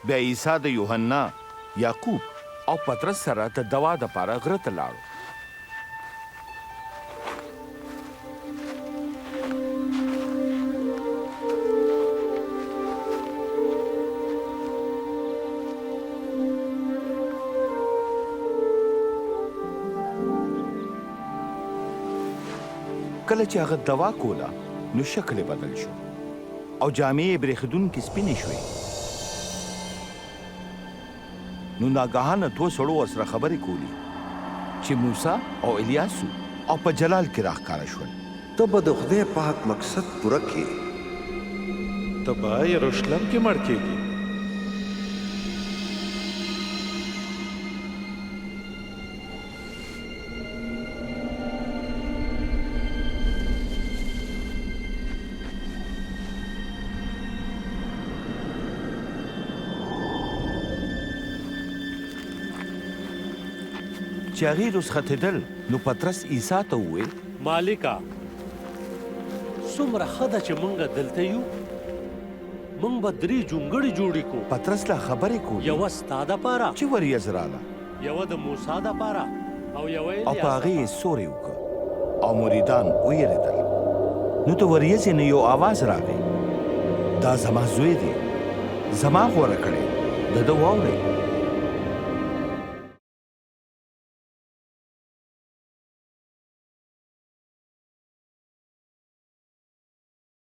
بیا عیسی د یوحنا، یعقوب او پطرس سره د دوا دپاره غره ته لاړو. کله چې هغه دوا کوله نو شکل یې بدل شو او جامې یې برېښدونکې سپینې شوې. نو ناګهانه دوه سړو ورسره خبرې کولې چې موسی او الیاسو او په جلال کې راښکاره شول. ته به د خدای پاک مقصد پوره کړې. ته به یروشلم کې مړ کېږي. چې هغې رسختېدل نو پطرس عیسی ته وویل مالکه څومره ښه ده چې موږ دلته یو، موږ به 3 جونګړې جوړې کړو. پطرس لا خبرې کولې یوه ستا دپاره، چې وریځ راله یوه د موسی دپاره او یوه او په هغې یې سوری وکړ او مریدان ویرېدل. نو د وریځې نه یو آواز راغی، دا زما زوی دی، زما غوره کړی، د ده واورئ.